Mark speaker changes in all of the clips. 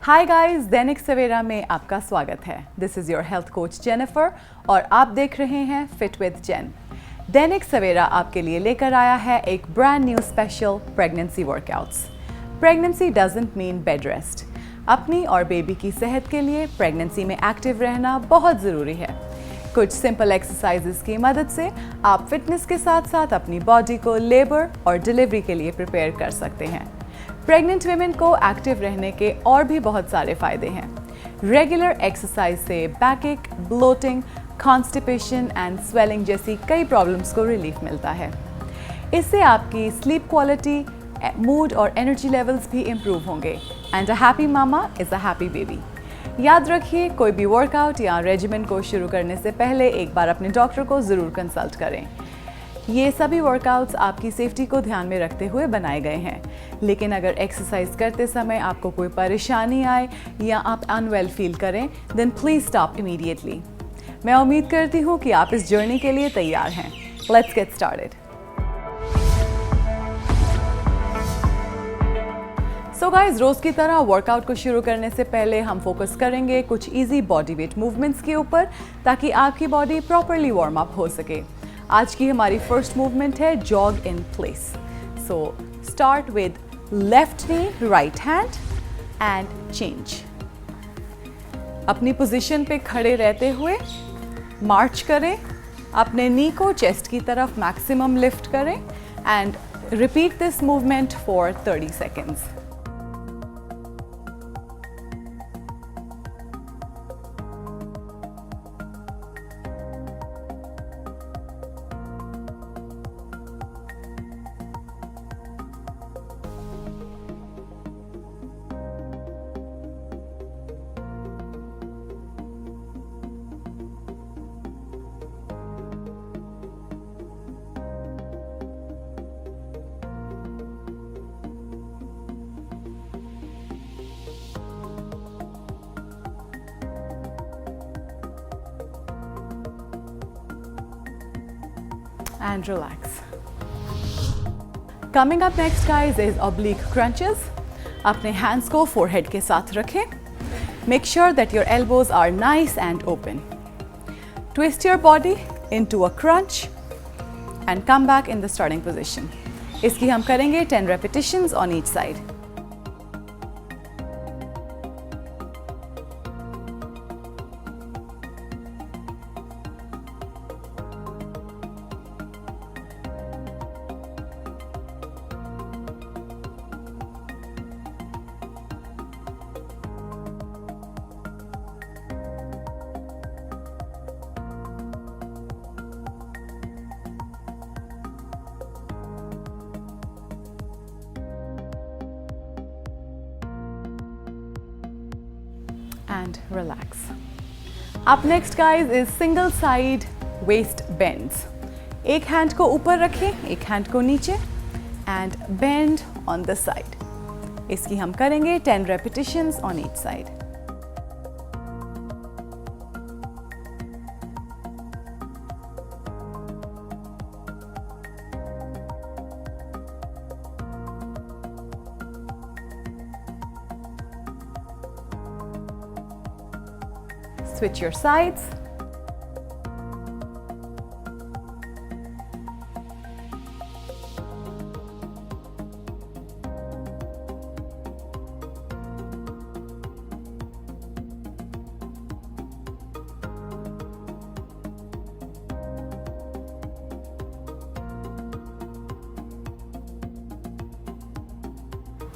Speaker 1: Hi guys, Dainik Savera में आपका स्वागत है। This is your health coach Jennifer और आप देख रहे हैं फिट विद जेन। दैनिक सवेरा आपके लिए लेकर आया है एक brand new special pregnancy workouts. Pregnancy doesn't mean bed rest. अपनी और बेबी की सेहत के लिए प्रेगनेंसी में एक्टिव रहना बहुत ज़रूरी है। कुछ सिंपल एक्सरसाइजेस की मदद से आप फिटनेस के साथ साथ अपनी बॉडी को लेबर और डिलीवरी के लिए प्रिपेयर कर सकते हैं। प्रेग्नेंट वुमेन को एक्टिव रहने के और भी बहुत सारे फायदे हैं। रेगुलर एक्सरसाइज से backache, bloating, constipation and swelling जैसी कई प्रॉब्लम्स को रिलीफ मिलता है। इससे आपकी स्लीप क्वालिटी, मूड और एनर्जी लेवल्स भी इम्प्रूव होंगे and a happy mama is a happy baby. याद रखिए, कोई भी वर्कआउट या रेजिमेंट को शुरू करने से पहले एक बार अपने डॉक्टर को ज़रूर कंसल्ट करें। ये सभी वर्कआउट्स आपकी सेफ्टी को ध्यान में रखते हुए बनाए गए हैं, लेकिन अगर एक्सरसाइज करते समय आपको कोई परेशानी आए या आप अनवेल फील करें, देन प्लीज स्टॉप इमीडिएटली। मैं उम्मीद करती हूँ कि आप इस जर्नी के लिए तैयार हैं। Let's get started. So guys, रोज की तरह वर्कआउट को शुरू करने से पहले हम फोकस करेंगे कुछ इजी बॉडी वेट मूवमेंट्स के ऊपर, ताकि आपकी बॉडी प्रॉपरली वार्म अप हो सके। आज की हमारी फर्स्ट मूवमेंट है jog in place. So start with left knee, right hand and change. अपनी पोजीशन पे खड़े रहते हुए मार्च करें। अपने नी को चेस्ट की तरफ मैक्सिमम लिफ्ट करें and repeat this movement for 30 seconds. And relax. Coming up next guys is oblique crunches. अपने hands को forehead के साथ रखें. Make sure that your elbows are nice and open. Twist your body into a crunch and come back in the starting position. इसकी हम करेंगे 10 repetitions on each side. And relax. Up next guys is single side waist bends. एक hand को ऊपर रखें, एक hand को नीचे and bend on the side. इसकी हम करेंगे 10 repetitions on each side. Switch your sides.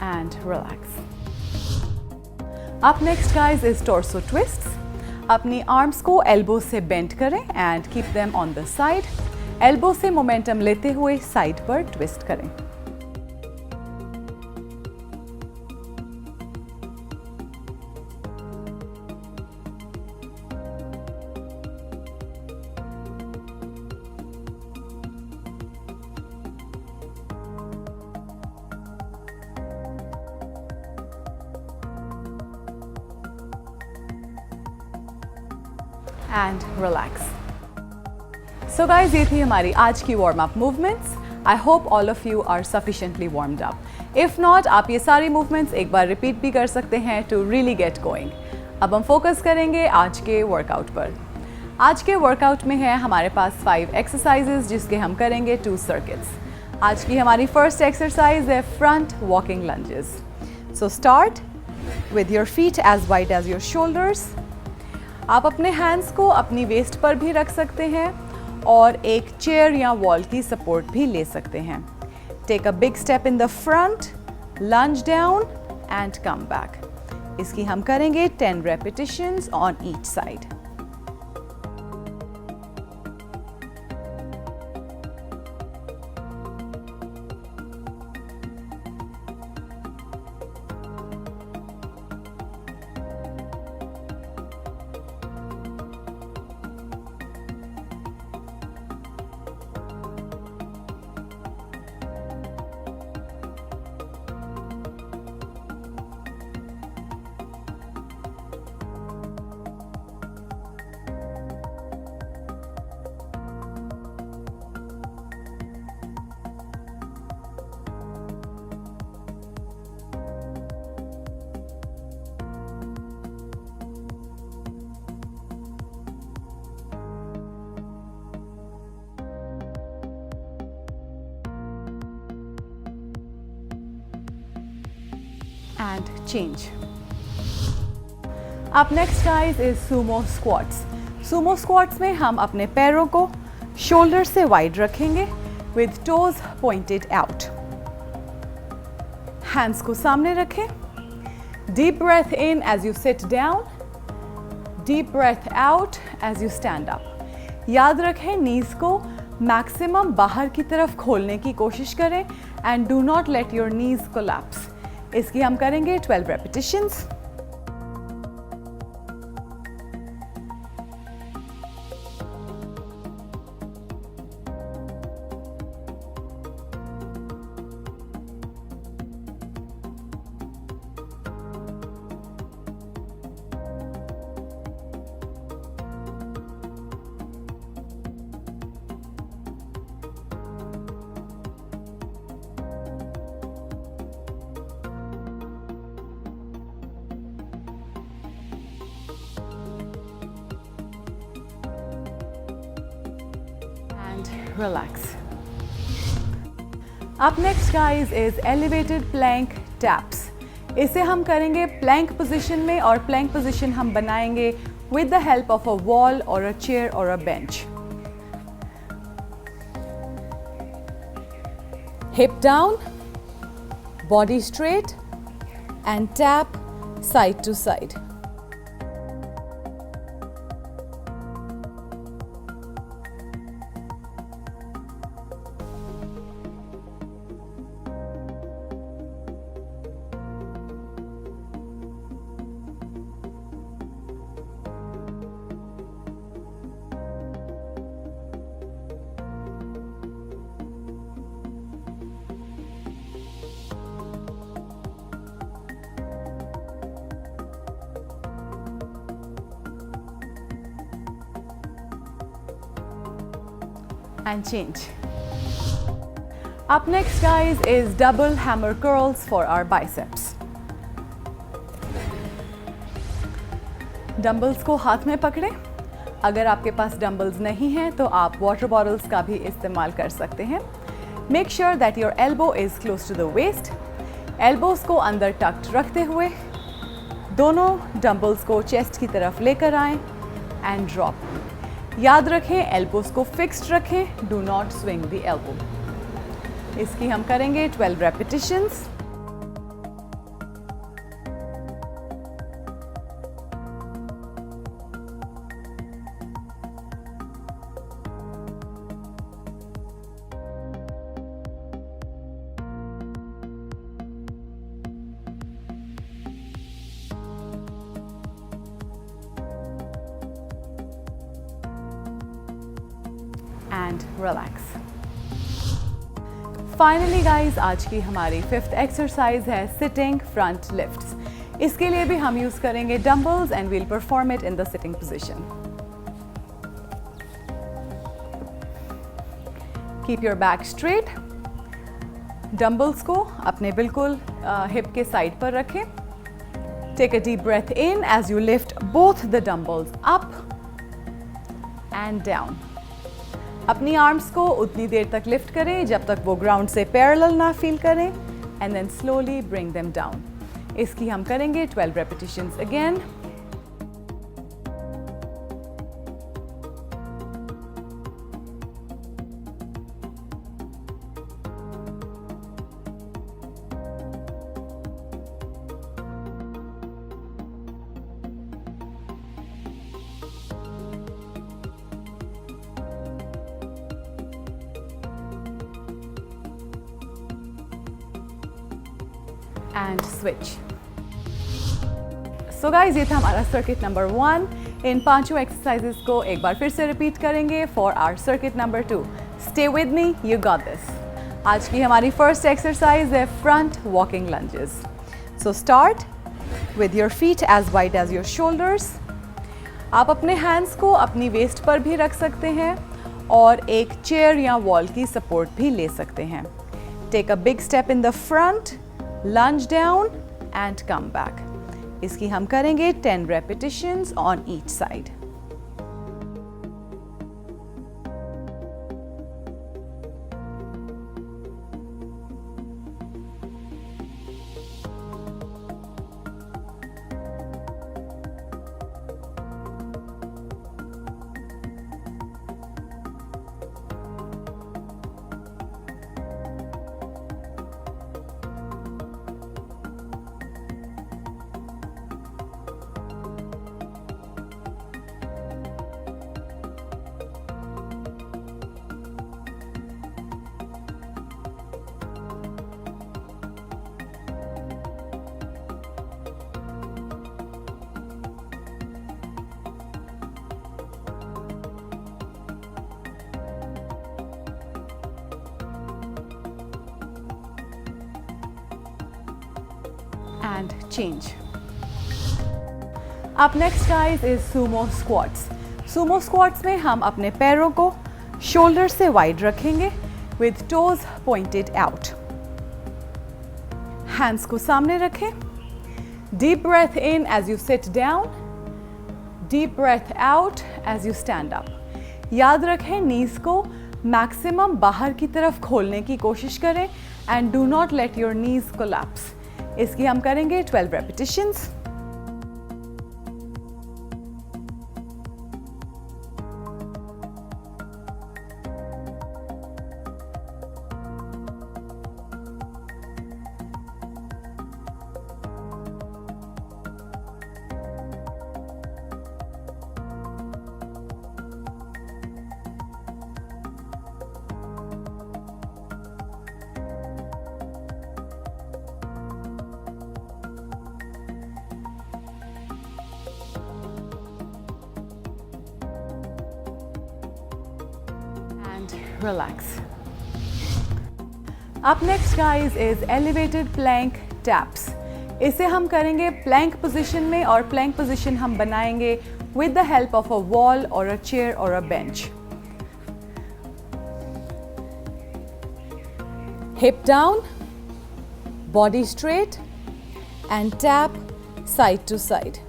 Speaker 1: And relax. Up next guys is torso twists. अपनी आर्म्स को एल्बो से बेंड करें and keep them on the side. Elbow से मोमेंटम लेते हुए साइड पर ट्विस्ट करें। And relax. So guys, ये थी हमारी आज की warm up movements. I hope all of you are sufficiently warmed up. If not, आप ये सारी मूवमेंट्स एक बार रिपीट भी कर सकते हैं टू रियली गेट गोइंग. अब हम फोकस करेंगे आज के वर्कआउट पर. आज के वर्कआउट में है हमारे पास 5 एक्सरसाइजेज जिसके हम करेंगे 2 सर्किट्स. आज की हमारी फर्स्ट एक्सरसाइज है front walking lunges. So start with your feet as wide as your shoulders. आप अपने हैंड्स को अपनी वेस्ट पर भी रख सकते हैं और एक चेयर या वॉल की सपोर्ट भी ले सकते हैं. Take a big step in the front, lunge down and come back. इसकी हम करेंगे 10 repetitions on each side. And change. Up next guys is sumo squats. Sumo squats में हम अपने पैरों को शोल्डर से वाइड रखेंगे with toes pointed out. Hands को सामने रखें. Deep breath in as you sit down. Deep breath out as you stand up. याद रखें knees को मैक्सिमम बाहर की तरफ खोलने की कोशिश करें and do not let your knees collapse. इसकी हम करेंगे 12 repetitions. Relax. Up next guys is elevated plank taps. इसे हम करेंगे plank position में और plank position हम बनाएंगे with the help of a wall or a chair or a bench. Hip down, body straight and tap side to side. And change. Up next guys is double hammer curls for our biceps. Dumbbells को हाथ में पकड़ें. अगर आपके पास dumbbells नहीं हैं तो आप वाटर बॉटल्स का भी इस्तेमाल कर सकते हैं. Make sure that your elbow is close to the waist. Elbows को अंदर टक्ड रखते हुए दोनों डंबल्स को चेस्ट की तरफ लेकर आएं and drop. याद रखें एल्बोस को फिक्स्ड रखें. Do not swing the elbow. इसकी हम करेंगे 12 repetitions. And relax. Finally guys, आज की हमारी 5th एक्सरसाइज है सिटिंग फ्रंट लिफ्ट्स. इसके लिए भी हम यूज करेंगे dumbbells and we'll perform it in the sitting position. Keep your back straight. Dumbbells को अपने बिल्कुल हिप के साइड पर रखें। Take a deep breath in as you lift both the dumbbells up and down. अपनी arms को उतनी देर तक लिफ्ट करें जब तक वो ग्राउंड से पैरेलल ना फील करें, and then slowly bring them down. इसकी हम करेंगे 12 repetitions again. And switch. So guys, ये था हमारा सर्किट नंबर 1। इन 5 एक्सरसाइजेस को एक बार फिर से रिपीट करेंगे for our circuit number 2। Stay with me, you got this. आज की हमारी फर्स्ट एक्सरसाइज है front walking lunges. So start with your feet as wide as your shoulders. आप अपने हैंड्स को अपनी वेस्ट पर भी रख सकते हैं और एक चेयर या वॉल की सपोर्ट भी ले सकते हैं। Take a big step in the front, lunge down and come back. इसकी हम करेंगे 10 repetitions on each side. And change. Up next guys is sumo squats. Sumo squats में हम अपने पैरों को शोल्डर से वाइड रखेंगे with toes pointed out. Hands को सामने रखें. Deep breath in as you sit down. Deep breath out as you stand up. याद रखें knees को मैक्सिमम बाहर की तरफ खोलने की कोशिश करें and do not let your knees collapse. इसकी हम करेंगे 12 repetitions. Relax. Up next guys is elevated plank taps. इसे हम करेंगे plank position में और plank position हम बनाएंगे with the help of a wall or a chair or a bench. Hip down, body straight and tap side to side.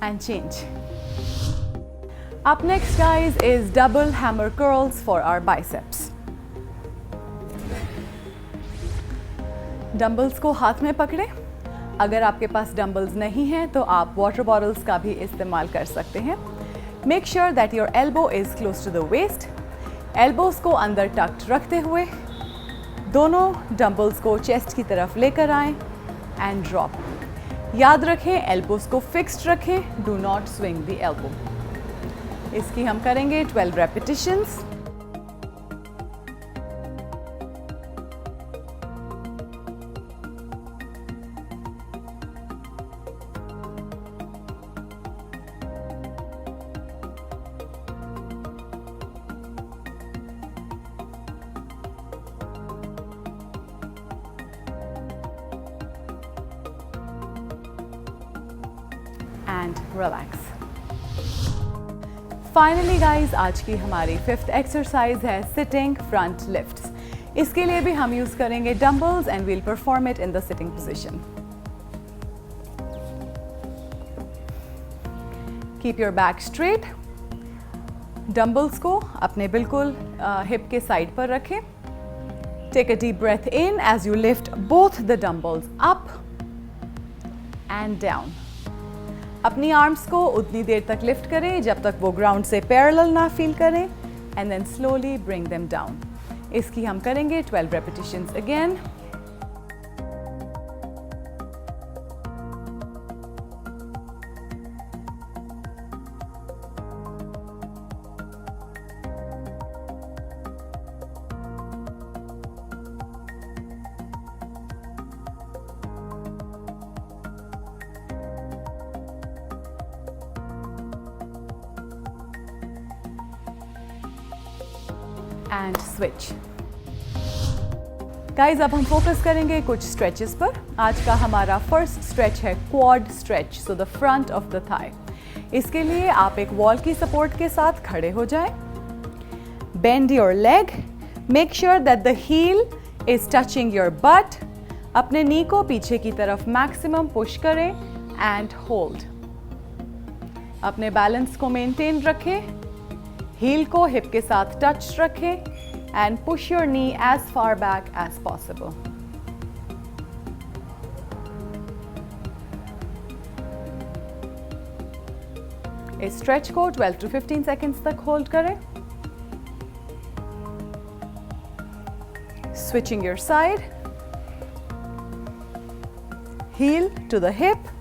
Speaker 1: And change. Up next guys is double hammer curls for our biceps. Dumbbells को हाथ में पकड़ें। अगर आपके पास dumbbells नहीं हैं तो आप वाटर बॉटल्स का भी इस्तेमाल कर सकते हैं। Make sure that your elbow is close to the waist. Elbows को अंदर टक्ड रखते हुए दोनों डंबल्स को चेस्ट की तरफ लेकर आएं एंड ड्रॉप। याद रखें एल्बोज को फिक्स्ड रखें, do not swing the elbow. इसकी हम करेंगे 12 repetitions. And relax. Finally guys, आज की हमारी 5th एक्सरसाइज है सिटिंग फ्रंट लिफ्ट्स। इसके लिए भी हम यूज करेंगे dumbbells and we'll perform it in the sitting position. Keep your back straight. Dumbbells को अपने बिल्कुल हिप के साइड पर रखें। Take a deep breath in as you lift both the dumbbells up and down. अपनी arms को उतनी देर तक लिफ्ट करें जब तक वो ग्राउंड से पैरेलल ना फील करें and then slowly bring them down. इसकी हम करेंगे 12 repetitions again. And switch. Guys, अब हम फोकस करेंगे कुछ स्ट्रेचेस पर। आज का हमारा फर्स्ट स्ट्रेच है quad stretch, so the front of the thigh. इसके लिए आप एक वॉल की सपोर्ट के साथ खड़े हो जाएं। Bend your leg, make sure that the heel is touching your butt. अपने नी को पीछे की तरफ मैक्सिमम पुश करें एंड होल्ड। अपने बैलेंस को मेंटेन रखें। हील को हिप के साथ टच रखें and push your knee as far back as possible. इस स्ट्रेच को 12 to 15 सेकेंड्स तक होल्ड करें। Switching your side, heel to the hip,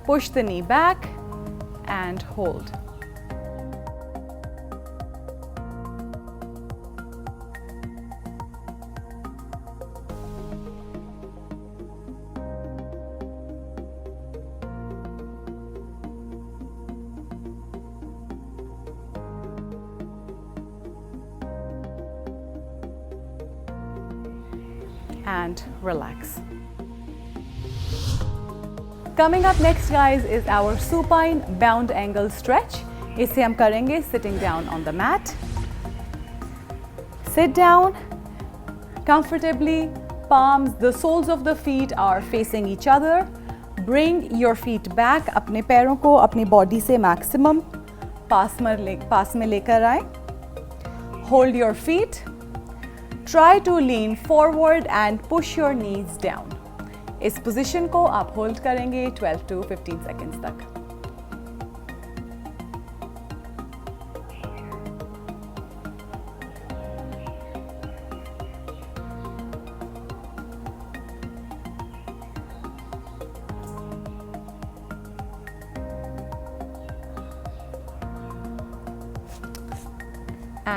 Speaker 1: push the knee back and hold. And relax. Coming up next, guys, is our supine bound angle stretch. इसे हम करेंगे sitting down on the mat. Sit down comfortably. Palms, the soles of the feet are facing each other. Bring your feet back. अपने पैरों को अपनी body से maximum pass में लेकर आए. Hold your feet. Try to lean forward and push your knees down. इस position को आप होल्ड करेंगे 12 to 15 सेकेंड्स तक.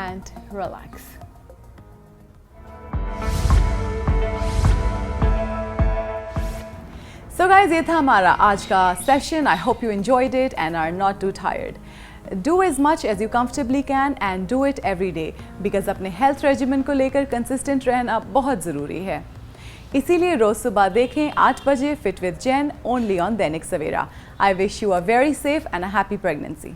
Speaker 1: And relax. So guys, ये था हमारा आज का session. I hope you enjoyed it and are not too tired. Do as much as you comfortably can and do it every day because अपने health regiment को लेकर consistent रहना बहुत ज़रूरी है. इसीलिए रोज़ सुबह देखें 8 बजे fit with Jen only on Dainik Savera. I wish you a very safe and a happy pregnancy.